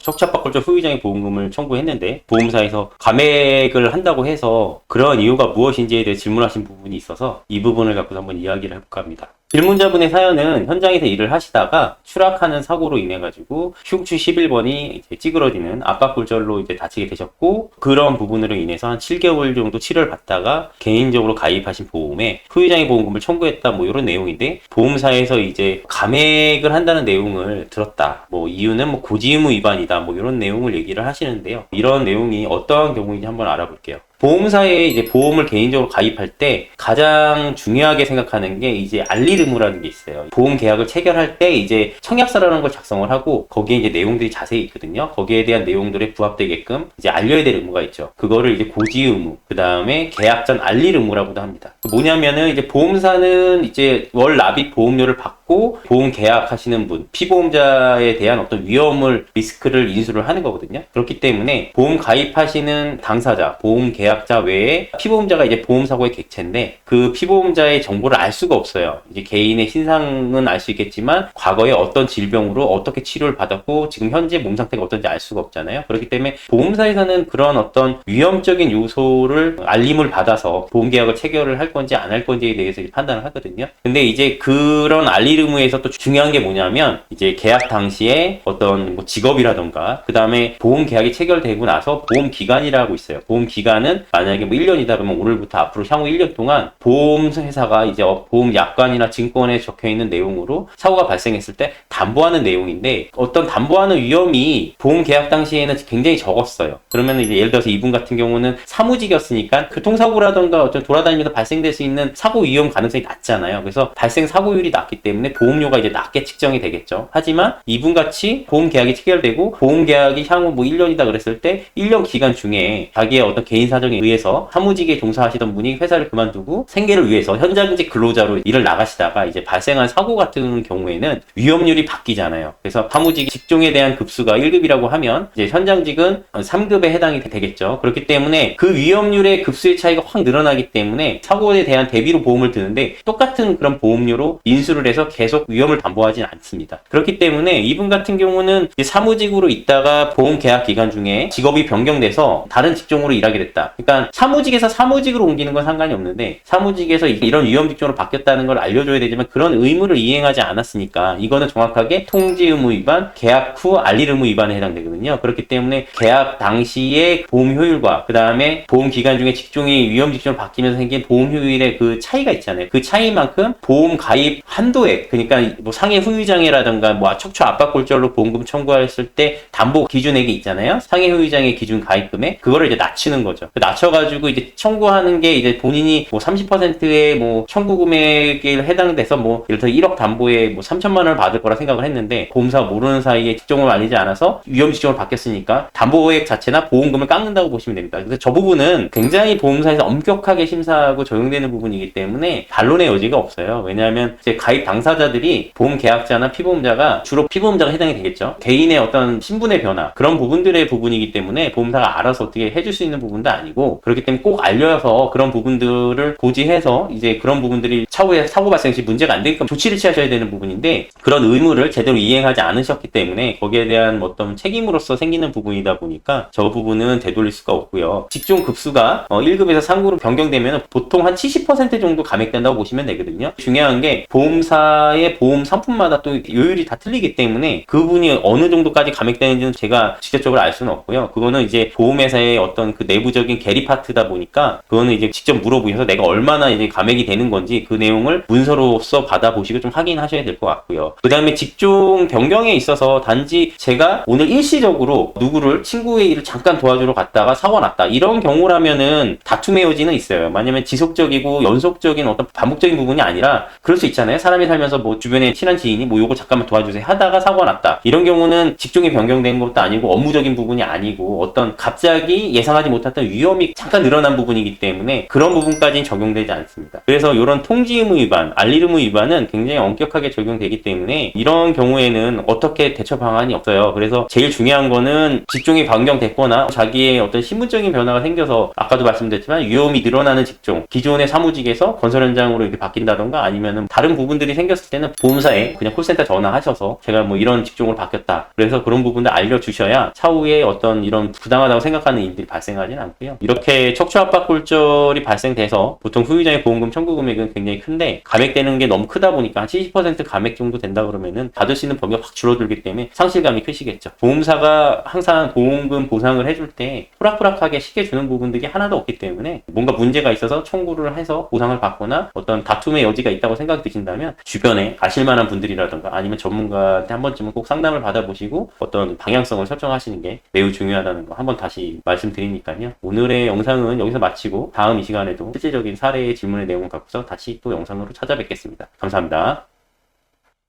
척추압박골절 후유장애 보험금을 청구했는데 보험사에서 감액을 한다고 해서 그런 이유가 무엇인지에 대해 질문하신 부분이 있어서 이 부분을 갖고 한번 이야기를 해볼까 합니다. 질문자분의 사연은 현장에서 일을 하시다가 추락하는 사고로 인해 가지고 흉추 11번이 이제 찌그러지는 압박골절로 이제 다치게 되셨고, 그런 부분으로 인해서 한 7개월 정도 치료를 받다가 개인적으로 가입하신 보험에 후유장애 보험금을 청구했다, 뭐 이런 내용인데, 보험사에서 이제 감액을 한다는 내용을 들었다. 뭐 이유는 뭐 고지 의무 위반이다, 뭐 이런 내용을 얘기를 하시는데요. 이런 내용이 어떠한 경우인지 한번 알아볼게요. 보험사에 이제 보험을 개인적으로 가입할 때 가장 중요하게 생각하는 게 이제 알릴 의무라는 게 있어요. 보험 계약을 체결할 때 이제 청약서라는 걸 작성을 하고 거기에 이제 내용들이 자세히 있거든요. 거기에 대한 내용들에 부합되게끔 이제 알려야 될 의무가 있죠. 그거를 이제 고지 의무, 그 다음에 계약 전 알릴 의무라고도 합니다. 뭐냐면은 이제 보험사는 이제 월 납입 보험료를 받고 보험 계약하시는 분, 피보험자에 대한 어떤 위험을, 리스크를 인수를 하는 거거든요. 그렇기 때문에 보험 가입하시는 당사자, 보험 계약자 외에 피보험자가 이제 보험사고의 객체인데, 그 피보험자의 정보를 알 수가 없어요. 이제 개인의 신상은 알 수 있겠지만 과거에 어떤 질병으로 어떻게 치료를 받았고 지금 현재 몸 상태가 어떤지 알 수가 없잖아요. 그렇기 때문에 보험사에서는 그런 어떤 위험적인 요소를 알림을 받아서 보험 계약을 체결을 할 건지 안 할 건지에 대해서 판단을 하거든요. 근데 이제 그런 알릴 의무에서 또 중요한 게 뭐냐면, 이제 계약 당시에 어떤 뭐 직업이라던가, 그 다음에 보험 계약이 체결되고 나서 보험 기간이라고 있어요. 보험 기간은 만약에 뭐 1년이다 그러면 오늘부터 앞으로 향후 1년 동안 보험회사가 이제 보험 약관이나 증권에 적혀 있는 내용으로 사고가 발생했을 때 담보하는 내용인데, 어떤 담보하는 위험이 보험 계약 당시에는 굉장히 적었어요. 그러면 이제 예를 들어서 이분 같은 경우는 사무직이었으니까 교통사고라던가 어떤 돌아다니면서 발생될 수 있는 사고 위험 가능성이 낮잖아요. 그래서 발생 사고율이 낮기 때문에 보험료가 이제 낮게 측정이 되겠죠. 하지만 이분 같이 보험 계약이 체결되고 보험 계약이 향후 뭐 1년이다 그랬을 때 1년 기간 중에 자기의 어떤 개인 사정에 의해서 사무직에 종사하시던 분이 회사를 그만두고 생계를 위해서 현장직 근로자로 일을 나가시다가 이제 발생한 사고 같은 경우에는 위험률이 바뀌잖아요. 그래서 사무직 직종에 대한 급수가 1급이라고 하면 이제 현장직은 3급에 해당이 되겠죠. 그렇기 때문에 그 위험률의 급수의 차이가 확 늘어나기 때문에 사고에 대한 대비로 보험을 드는데 똑같은 그런 보험료로 인수를 해서 계속 위험을 담보하진 않습니다. 그렇기 때문에 이분 같은 경우는 사무직으로 있다가 보험 계약 기간 중에 직업이 변경돼서 다른 직종으로 일하게 됐다. 그러니까 사무직에서 사무직으로 옮기는 건 상관이 없는데 사무직에서 이런 위험 직종으로 바뀌었다는 걸 알려줘야 되지만 그런 의무를 이행하지 않았으니까 이거는 정확하게 통지 의무 위반, 계약 후 알릴 의무 위반에 해당되거든요. 그렇기 때문에 계약 당시의 보험 효율과 그 다음에 보험 기간 중에 직종이 위험 직종으로 바뀌면서 생긴 보험 효율의 그 차이가 있잖아요. 그 차이만큼 보험 가입 한도액, 그러니까 뭐 상해 후유장애라든가 뭐 척추 압박골절로 보험금 청구했을 때 담보 기준액이 있잖아요. 상해 후유장애 기준 가입금액, 그거를 이제 낮추는 거죠. 낮춰가지고 이제 청구하는 게 이제 본인이 뭐 30%의 뭐 청구 금액에 해당돼서 뭐 예를 들어 1억 담보에 뭐 3천만 원을 받을 거라 생각을 했는데 보험사가 모르는 사이에 직종을 알리지 않아서 위험 직종으로 바뀌었으니까 담보액 자체나 보험금을 깎는다고 보시면 됩니다. 그래서 저 부분은 굉장히 보험사에서 엄격하게 심사하고 적용되는 부분이기 때문에 반론의 여지가 없어요. 왜냐하면 이제 가입 당사자들이 보험 계약자나 피보험자가 주로 피보험자가 해당이 되겠죠. 개인의 어떤 신분의 변화, 그런 부분들의 부분이기 때문에 보험사가 알아서 어떻게 해줄 수 있는 부분도 아니고, 그렇기 때문에 꼭 알려서 그런 부분들을 고지해서 이제 그런 부분들이 차후에 사고 발생 시 문제가 안 되게끔 조치를 취하셔야 되는 부분인데, 그런 의무를 제대로 이행하지 않으셨기 때문에 거기에 대한 어떤 책임으로서 생기는 부분이다 보니까 저 부분은 되돌릴 수가 없고요. 직종 급수가 1급에서 3급으로 변경되면 보통 한 70% 정도 감액된다고 보시면 되거든요. 중요한 게 보험사의 보험 상품마다 또 요율이 다 틀리기 때문에 그분이 어느 정도까지 감액되는지는 제가 직접적으로 알 수는 없고요. 그거는 이제 보험회사의 어떤 그 내부적인 계리 파트다 보니까 그거는 이제 직접 물어보셔서 내가 얼마나 이제 감액이 되는 건지 그 내용을 문서로서 받아보시고 좀 확인하셔야 될 것 같고요. 그 다음에 직종 변경에 있어서 단지 제가 오늘 일시적으로 누구를 친구의 일을 잠깐 도와주러 갔다가 사고가 났다, 이런 경우라면은 다툼의 여지는 있어요. 만약에 지속적이고 연속적인 어떤 반복적인 부분이 아니라 그럴 수 있잖아요. 사람이 살면서 뭐 주변에 친한 지인이 뭐 요거 잠깐만 도와주세요 하다가 사고가 났다, 이런 경우는 직종이 변경된 것도 아니고 업무적인 부분이 아니고 어떤 갑자기 예상하지 못했던 위험이 잠깐 늘어난 부분이기 때문에 그런 부분까지는 적용되지 않습니다. 그래서 이런 통지 의무 위반, 알릴 의무 위반은 굉장히 엄격하게 적용되기 때문에 이런 경우에는 어떻게 대처 방안이 없어요. 그래서 제일 중요한 거는 직종이 변경됐거나 자기의 어떤 신분적인 변화가 생겨서 아까도 말씀드렸지만 위험이 늘어나는 직종, 기존의 사무직에서 건설 현장으로 이렇게 바뀐다던가 아니면은 다른 부분들이 생겨서 생겼을 때는 보험사에 그냥 콜센터 전화하셔서 제가 뭐 이런 직종으로 바뀌었다. 그래서 그런 부분들 알려주셔야 차후에 어떤 이런 부당하다고 생각하는 일들이 발생하지는 않고요. 이렇게 척추압박골절이 발생돼서 보통 후유장애 보험금 청구 금액은 굉장히 큰데 감액되는 게 너무 크다 보니까 한 70% 감액 정도 된다 그러면은 받을 수 있는 범위가 확 줄어들기 때문에 상실감이 크시겠죠. 보험사가 항상 보험금 보상을 해줄 때 호락호락하게 쉽게 주는 부분들이 하나도 없기 때문에 뭔가 문제가 있어서 청구를 해서 보상을 받거나 어떤 다툼의 여지가 있다고 생각이 드신다면 주변에 아실만한 분들이라든가 아니면 전문가한테 한 번쯤은 꼭 상담을 받아보시고 어떤 방향성을 설정하시는 게 매우 중요하다는 거 한번 다시 말씀드리니까요. 오늘의 영상은 여기서 마치고 다음 이 시간에도 실질적인 사례의 질문의 내용을 갖고서 다시 또 영상으로 찾아뵙겠습니다. 감사합니다.